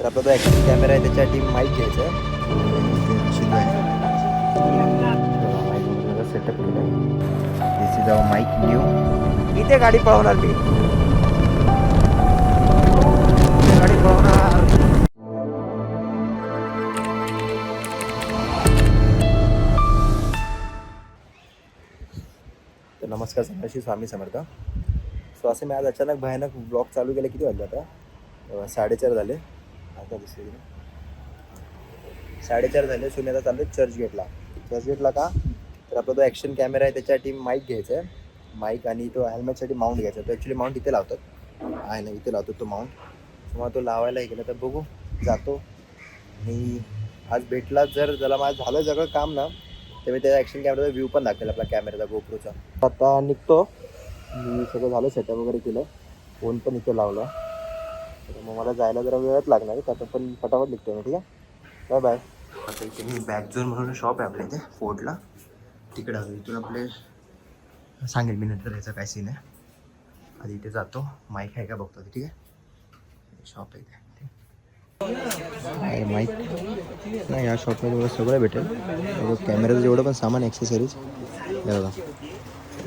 आपला जो action camera आहे त्याच्यासाठी माईक घ्यायचा आहे. माईक वगैरे सेटअप केलं आहे. दिस इज अवर माईक न्यू. इथे गाडी पळवणार मी, गाडी पळवणार. तर नमस्कार सगळ्यांशी, स्वामी समर्थ. सो असे मी आज अचानक भयानक ब्लॉग चालू केले. किती वाजले आता? 4:30 झाले. आता दिसते 4:30 झाले. सो मी आता चाललो चर्चगेटला. चर्चगेटला का? तर आपला जो ॲक्शन कॅमेरा आहे त्याच्यासाठी माईक घ्यायचा आहे. माईक आणि तो हेल्मेटसाठी माउंट घ्यायचा. तो ॲक्च्युली माउंट इथे लावतात, आहे ना, इथे लावतो तो माउंट. मग तो लावायला गेला तर बघू, जातो. आणि आज भेटला जर त्याला माझं झालं सगळं काम ना, तर मी त्या ॲक्शन कॅमेराचा व्ह्यू पण दाखवेल आपला कॅमेराचा, गोप्रोचा. आता निघतो मी. सगळं झालं, सेटअप वगैरे केलं, फोन पण इथे लावला. तर मग मला जायला जरा वेळच लागणार आहे, आता पण फटाफट निघतो मी. ठीक आहे, बाय बाय. आता इथे मी बॅकझोन म्हणून शॉप आहे आपल्या इथे फोर्टला, तिकडे आलो. इथून आपले सांगेल मी नंतर याचा काय सीन आहे. आधी इथे जातो, माईक आहे का बघतो. ठीक आहे, शॉप आहे इथे. माईक नाही, या शॉपमध्ये एवढं सगळं भेटेल. कॅमेराचं जेवढं पण सामान, ॲक्सेसरीज हे बघा.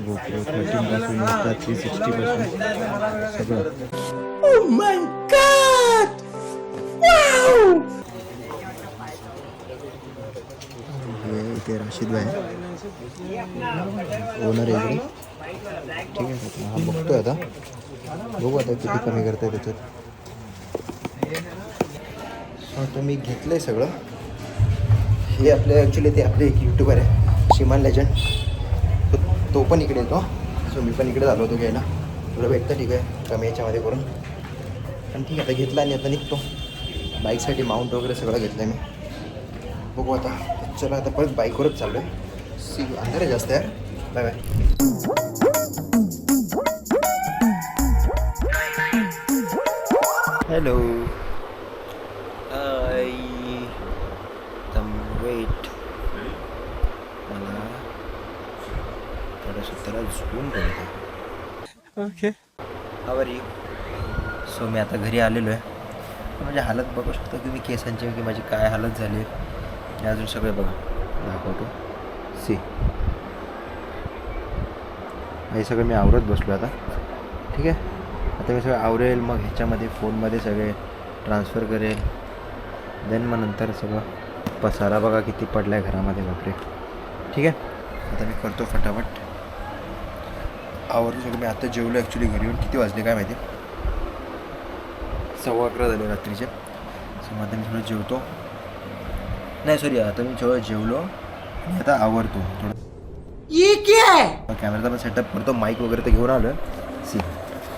GoPro 13 पासून 360 सगळं. Oh my God! Wow! हे इथे राशीद भाई ओनर आहे. ठीक आहे, हा बघतोय आता. बघू आता किती कमी करताय त्याच्यात. आता मी घेतलं आहे सगळं. हे आपले ॲक्च्युली ते आपले एक यूट्यूबर आहे, शिमान लेजंड. तो पण इकडे येतो. सो मी पण इकडे झालो होतो घ्यायला. थोडं भेटतं, ठीक आहे, कमी याच्यामध्ये करून. पण ठीक आहे, आता घेतला आणि आता निघतो. बाईकसाठी माउंट वगैरे सगळं घेतलं आहे मी. बघू आता. चला आता परत बाईकवरच चाललो आहे. अंधार आहे जास्त यार. Bye bye. हॅलो. वेट, मला थोडंसं त्याला झोपून ठेवतो. Okay, hour you. सो मी आता घरी आलेलो आहे. माझी हालत बघू शकतो की मी केसांची की माझी काय हालत झाली आहे. अजून सगळे बघा, दाखवतो. सी, हे सगळं मी आवरत बसलो आता. ठीक आहे, आता मी सगळं आवरेल, मग ह्याच्यामध्ये फोनमध्ये सगळे ट्रान्सफर करेल. देन मग नंतर सगळं पसारा बघा किती पडला आहे घरामध्ये, बापरे. ठीक आहे, आता मी करतो फटाफट आवरतो सगळं. मी आता जेवलो ॲक्च्युली घरी येऊन. किती वाजले काय माहिती, 11:15 झाले रात्रीचे. सो मग आता मी थोडं जेवतो. नाही सॉरी, आता मी थोडं जेवलो आणि आता आवरतो थोडं. कॅमेराचा पण सेटअप करतो. माईक वगैरे तर घेऊन आलो. See,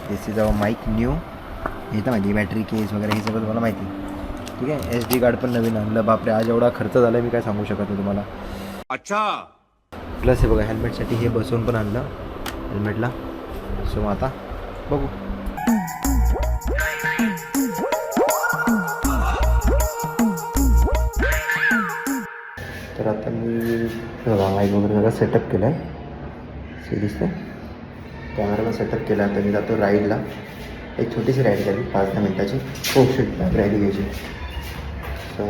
this is our mike new. हे तर माहिती, बॅटरी केस वगैरे हे सगळं तुम्हाला माहिती. ठीक आहे, SD कार्ड पण नवीन आणलं. बापरे, आज एवढा खर्च झाला मी काय सांगू शकत नाही तुम्हाला. अच्छा. प्लस हे बघा, हेल्मेटसाठी हे बसवून पण आणलं हेल्मेटला. सो मग आता बघू. तर आता मी बघा माईक वगैरे सगळं सेटअप केलं आहे. सी दिसतं, कॅमेराला सेटअप केला. आता मी जातो राईडला. एक छोटीशी राईड झाली 5-10 मिनटाची. खूप शिट बॅक राईड घ्यायची. सो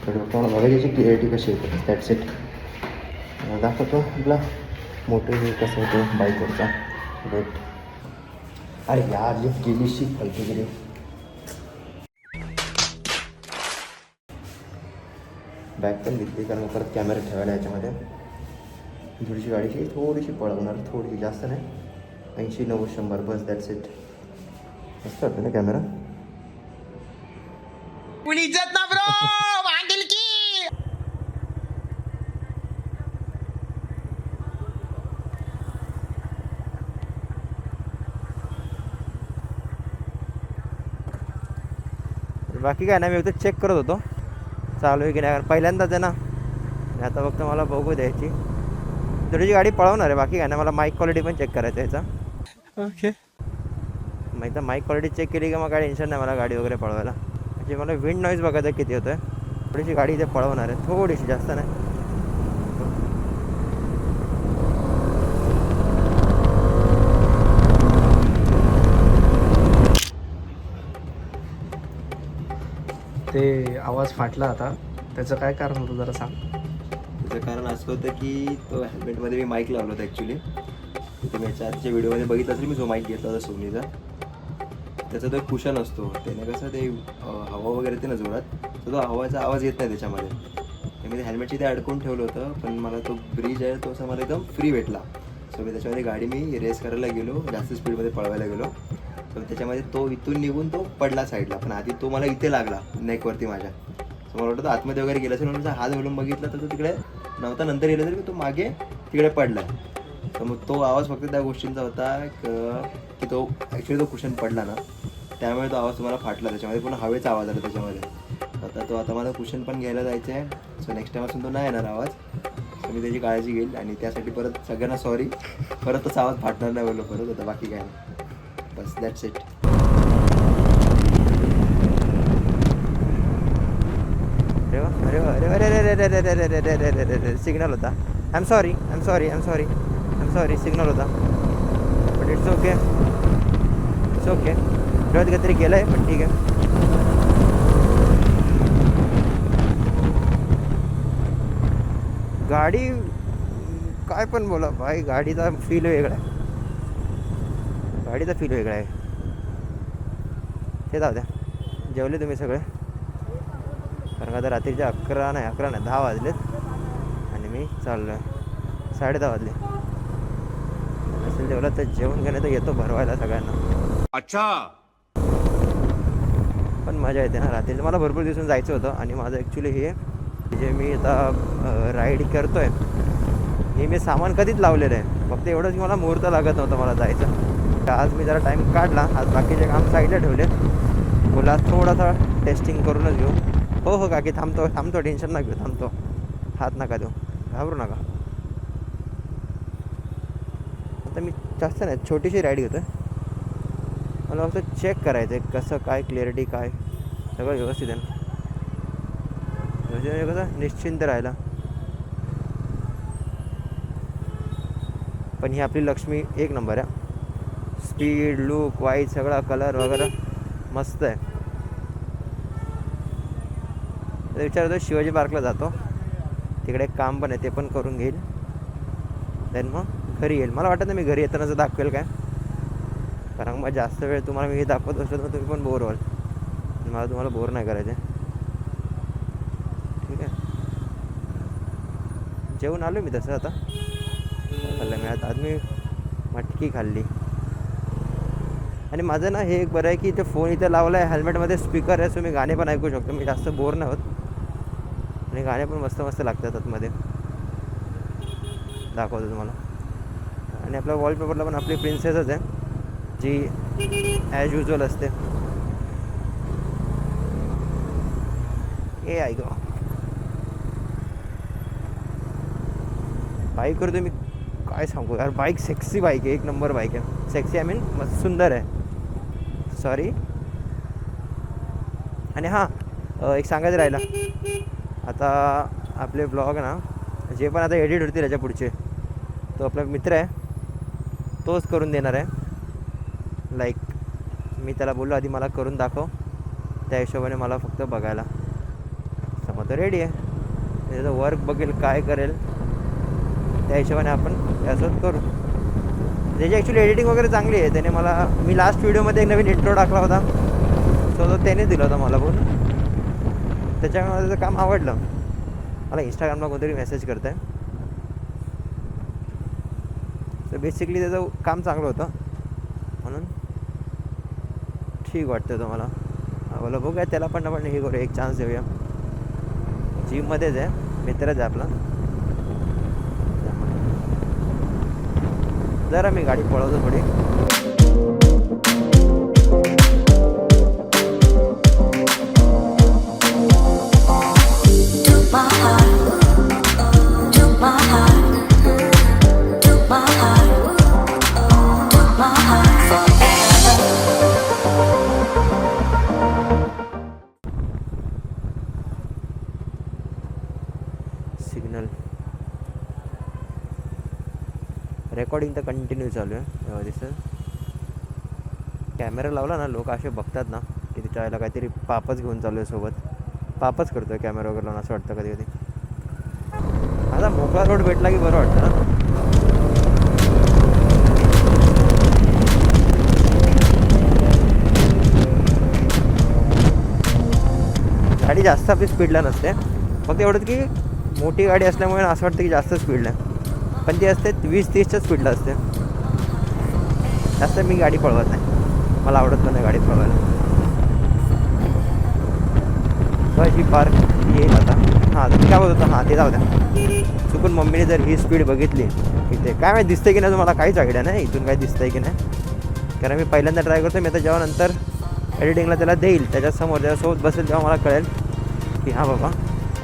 तुम्हाला बघायची क्लिअरिटी कशी येते. That's it. दाखवतो आपला मोठं हे कसं होतं बाईकवरचा रेट. अरे या लिफ्ट गेलीशी फालतू गेली. बॅग पण घेतली कारण परत कॅमेरा ठेवायला याच्यामध्ये. थोडीशी गाडीची थोडीशी पळवणार, थोडीशी, जास्त नाही. 80, 90, 100 बस, दॅट्स इट. मस्त वाटतं ना कॅमेरा. इज्जत ना ब्रो, वांडल की. बाकी काय नाही, मी फक्त चेक करत होतो चालू आहे की नाही. पहिल्यांदाच आहे ना, आता फक्त मला बघू द्यायची. थोडीशी गाडी पळवणार आहे, बाकी काय नाही. मला माईक क्वालिटी पण चेक करायचं आहे याचा. ओके, मग एकदा माईक क्वालिटी चेक केली की मग काय टेन्शन नाही मला गाडी वगैरे पळवायला. म्हणजे मला विंड नॉईज बघायचं किती होतं आहे. थोडीशी गाडी इथे पळवणार आहे, थोडीशी, जास्त नाही. ते आवाज फाटला आता, त्याचं काय कारण होतं जरा सांग. त्याचं कारण असं होतं की तो हेल्मेटमध्ये मी माईक लावला होता ॲक्च्युली. तिथे मी आजच्या व्हिडिओमध्ये बघितलं असेल मी जो माईक घेतला होता सोनीचा. त्याचा तो एक कुशन असतो, त्याने कसं ते हवा वगैरे येते ना जोरात, तर तो हवाचा आवाज येत नाही त्याच्यामध्ये. त्यामध्ये हेल्मेटची ते अडकून ठेवलं होतं, पण मला तो ब्रिज आहे तो असा मला एकदम फ्री भेटला. सो मी त्याच्यामध्ये गाडी मी रेस करायला गेलो, जास्त स्पीडमध्ये पळवायला गेलो. सो त्याच्यामध्ये तो इथून निघून तो पडला साईडला, पण आधी तो मला इथे लागला नेकवरती माझ्या. सो मला वाटतं आतमध्ये वगैरे गेला असेल, म्हणून हात घालून बघितला तर तो तिकडे नव्हता. नंतर गेलं तरी तो मागे तिकडे पडला. तर मग तो आवाज फक्त त्या गोष्टींचा होता की तो ॲक्च्युली तो कुशन पडला ना, त्यामुळे तो आवाज तुम्हाला फाटला. त्याच्यामध्ये पूर्ण हवेचा आवाज आला त्याच्यामध्ये. आता मला कुशन पण घ्यायला जायचं आहे. सो नेक्स्ट टाईमपासून तो नाही येणार आवाज. सो मी त्याची काळजी घेईल आणि त्यासाठी परत सगळ्यांना सॉरी. परत तसा आवाज फाटणार नाही बोललो परत. आता बाकी काय नाही, बस दॅट्स इट. अरे वा अरे अरे अरे अरे अरे अरे अरे अरे अरे अरे सिग्नल होता. आय एम सॉरी सिग्नल होता. But it's okay. डोळ्यात काहीतरी गेलं आहे, पण ठीक आहे. गाडी काय पण बोला भाई, गाडीचा फील वेगळा आहे. ते जाऊ द्या. जेवले तुम्ही सगळे? कारण आता रात्रीचे 11 नाही 10 वाजलेत आणि मी चाललो आहे. 10:30 वाजले. नसेल जेवला तर जेवण घेणे तर येतो भरवायला सगळ्यांना. अच्छा. पण मजा येते ना रात्री. मला भरपूर दिवसून जायचं होतं आणि माझं ॲक्च्युली हे जे मी आता राईड करतो आहे, हे मी सामान कधीच लावलेलं आहे. फक्त एवढंच की मला मुहूर्त लागत नव्हतं मला जायचं. आज मी जरा टाईम काढला. आज बाकीचे काम साईडला ठेवले. बोला थोडासा टेस्टिंग करूनच घेऊ. हो काकी थांबतो टेन्शन नका घेऊ, थांबतो. हात नका देऊ, घाबरू नका. आता मी जास्त नाही, छोटीशी राईड घेतो आहे. मला फक्त चेक करायचं आहे कसं काय क्लिअरिटी काय सगळं व्यवस्थित आहे ना, म्हणजे कसं निश्चिंत राहायला. पण ही आपली लक्ष्मी एक नंबर आहे. स्पीड, लुक, वाईट सगळा कलर वगैरे मस्त आहे. तर विचार होतो शिवाजी पार्कला जातो, तिकडे एक काम पण आहे ते पण करून घेईल. देन मग घरी येईल. मला वाटत नाही मी घरी येतानाच दाखवेल काय, कारण मग जास्त वेळ तुम्हाला मी दाखवत असलो तर तुम्ही पण बोर व्हाल. मला तुम्हाला बोर नाही करायचं. ठीक आहे. जेवून आलो मी तसं. आता खाल्लं मी. आज मी मटकी खाल्ली. आणि माझं ना हे एक बरं आहे की ते फोन इथे लावला आहे, हेल्मेटमध्ये स्पीकर आहे, सो मी गाणे पण ऐकू शकतो. मी जास्त बोर नाही होत आणि गाणे पण मस्त लागतात आतमध्ये. दाखवतो तुम्हाला. आणि आपल्या वॉलपेपरला पण आपली प्रिन्सेसच आहे जी ॲज युजल असते. ए ऐक बाईकवर तुम्ही काय सांगू यार, बाईक सेक्सी बाईक आहे, एक नंबर बाईक आहे. सेक्सी आय मीन मस्त सुंदर आहे. सॉरी. आणि हां, एक सांगायचं राहिलं. आता आपले ब्लॉग ना जे पण आता एडिट होतील याच्या पुढचे, तो आपला मित्र आहे, तोच करून देणार आहे. लाईक मी त्याला बोललो आधी मला करून दाखव, त्या हिशोबाने मला फक्त बघायला. समज रेडी आहे, त्याचं वर्क बघेल काय करेल त्या हिशोबाने आपण असं करू. त्याची ॲक्च्युली एडिटिंग वगैरे चांगली आहे. त्याने मला, मी लास्ट व्हिडिओमध्ये एक नवीन इंट्रो टाकला होता, सो तो त्याने दिला होता मला बोल. त्याच्यामुळे मला त्याचं काम आवडलं. मला इंस्टाग्रामला कोणतरी मेसेज करत आहे. तर बेसिकली त्याचं काम चांगलं होतं म्हणून ठीक वाटतं तुम्हाला. बोला बघूया त्याला पण आपण हे करूया, एक चान्स देऊया. जिममध्येच आहे, मित्रच आहे आपला. जरा मी गाडी पळवतो थोडी. सिग्नल रेकॉर्डिंग तर कंटिन्यू चालू आहे. तेव्हा दिसतं कॅमेरा लावला ना, लोक असे बघतात ना की त्याच्या वेळेला काहीतरी पापच घेऊन चालू आहे सोबत. पापच करतोय कॅमेरा वगैरे लावून असं वाटतं कधी कधी. आता मोकळा रोड भेटला की बरं वाटतं ना. गाडी जास्त आपली स्पीडला नसते, फक्त एवढंच की मोठी गाडी असल्यामुळे असं वाटतं की जास्त स्पीडला आहे, पण ती असते 20-30च्या स्पीडला असते. जास्त मी गाडी पळवत नाही, मला आवडत पण नाही गाडी पळवायला. ही पार्क येईल आता. हां तुम्ही काय बोलत होता? हां ते जाऊ द्या. चुकून मम्मीने जर ही स्पीड बघितली इथे, काय माहिती दिसते की नाही तुम्हाला काहीच आयडिया नाही इथून काय दिसतंय की नाही, कारण मी पहिल्यांदा ट्राय करतो. मी आता जेव्हा नंतर एडिटिंगला त्याला देईल त्याच्यासमोर त्याच्यासोबत बसेल तेव्हा मला कळेल की हां बाबा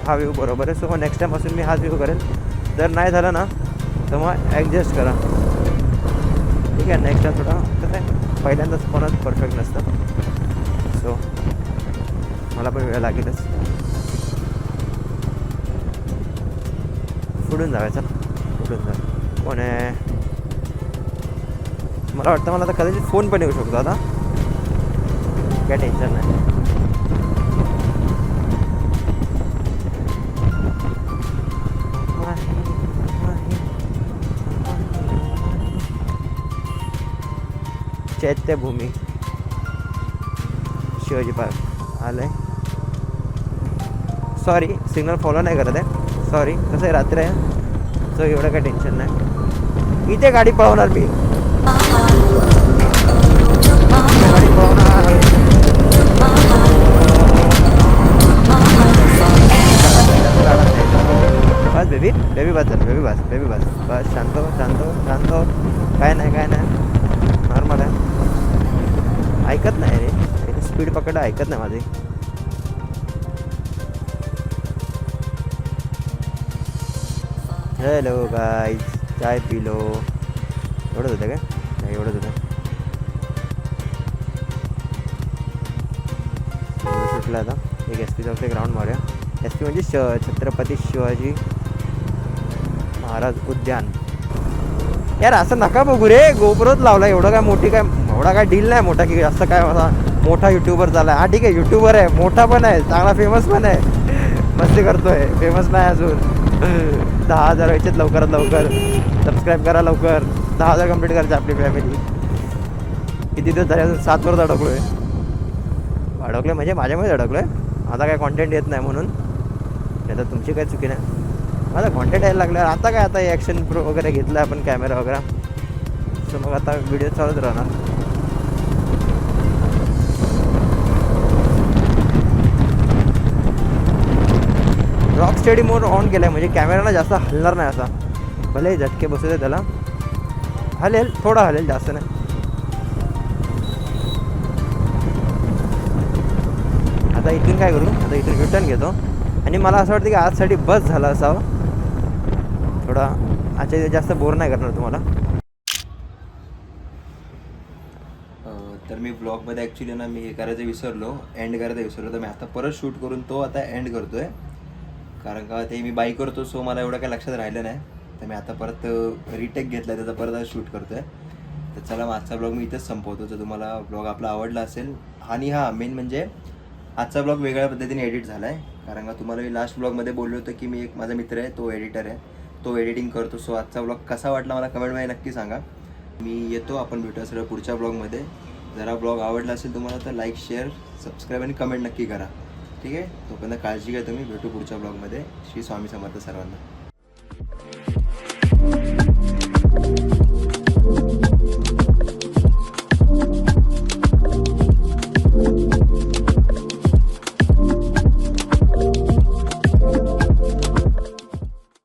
हा व्ह्यू बरोबर आहे. सो नेक्स्ट टाईमपासून मी हाच व्ह्यू करेल. जर नाही झालं ना तर मग ॲडजस्ट करा, ठीक आहे. नेक्स्ट टाईम थोडा कसं आहे, पहिल्यांदाच कोणाच परफेक्ट नसतं, सो मला पण वेळ लागेलच. पुढून जायचं, पुढून जा. कोण आहे? मला वाटतं मला आता कदाचित फोन पण येऊ शकतो आता, काय टेन्शन नाही. चैत्यभूमी शिवाजी पार्क आलंय. सॉरी सिग्नल फॉलो नाही करत आहे, सॉरी. कसं आहे रात्री आहे, सो एवढं काही टेन्शन नाही. इथे गाडी पळवणार मी, गाडी पळवणार. बस बेबी, बेबी बस झालं, बेबी बस, बेबी बस बस. शांत शांत शांत, काय नाही काय नाही, नॉर्मल आहे. ऐकत नाही रे, स्पीड पकडा, ऐकत नाही माझी. हॅलो गाईज, चाय पिलो. एवढंच होतं काय? नाही एवढंच होतं. सुटलं आता. एक एस पी चौकचं ग्राउंड मारूया. एस पी म्हणजे छत्रपती शिवाजी महाराज उद्यान. यार असं नका बघू रे, गोप्रोच लावला. एवढं काय मोठी काय, एवढा काय डील नाही मोठा की असं काय मला मोठा यूट्यूबर झाला. हा ठीक आहे, यूट्यूबर आहे, मोठा पण आहे, चांगला फेमस पण आहे, मस्ती करतोय. फेमस नाही अजून. 10,000 व्हायचेत लवकरात लवकर. सबस्क्राईब करा लवकर. 10,000 कंप्लीट करायचे आपली फॅमिली. किती दिवस झाले, अजून 7वर अडकलो आहे. अडकलो म्हणजे माझ्यामुळे अडकलो आहे. आता काय कॉन्टेंट येत नाही म्हणून, नाही तर तुमची काही चुकी नाही. माझा कॉन्टेंट यायला लागला. आता काय, आता ॲक्शन प्रो वगैरे घेतला आपण, कॅमेरा वगैरे, सो मग आता व्हिडिओ चालूच राहणार. रॉक स्टेडी मोड ऑन केला आहे म्हणजे कॅमेराला जास्त हलणार नाही. असा भले झटके बसू दे त्याला, हलेल थोडा, हलेल जास्त नाही. आता इथून काय करू, आता इथून रिटर्न घेतो. आणि मला असं वाटतं की आजसाठी बस झाला असावं. थोडा आजच्या जास्त बोर नाही करणार तुम्हाला. तर मी ब्लॉगमध्ये ॲक्च्युली ना मी हे करायचं विसरलो, एंड करायचं विसरलो. तर मी आता परत शूट करून तो आता एंड करतो आहे, कारण का ते मी बाईक करतो, सो मला एवढं काय लक्षात राहिलं नाही. तर मी आता परत रिटेक घेतला आहे, त्याचा परत शूट करतो आहे. तर चला आजचा ब्लॉग मी इथेच संपवतो. जर तुम्हाला ब्लॉग आपला आवडला असेल, आणि हां मेन म्हणजे आजचा ब्लॉग वेगळ्या पद्धतीने एडिट झाला आहे, कारण का तुम्हाला मी लास्ट ब्लॉगमध्ये बोललो होतो की मी एक माझा मित्र आहे, तो एडिटर आहे, तो एडिटिंग करतो. सो आजचा ब्लॉग कसा वाटला मला कमेंटमध्ये नक्की सांगा. मी येतो, आपण भेटूया सगळं पुढच्या ब्लॉगमध्ये. जरा ब्लॉग आवडला असेल तुम्हाला तर लाईक, शेअर, सबस्क्राईब आणि कमेंट नक्की करा, ठीक आहे. तोपर्यंत काळजी घ्या तुम्ही. भेटू पुढच्या ब्लॉगमध्ये. श्री स्वामी समर्थ सर्वांना.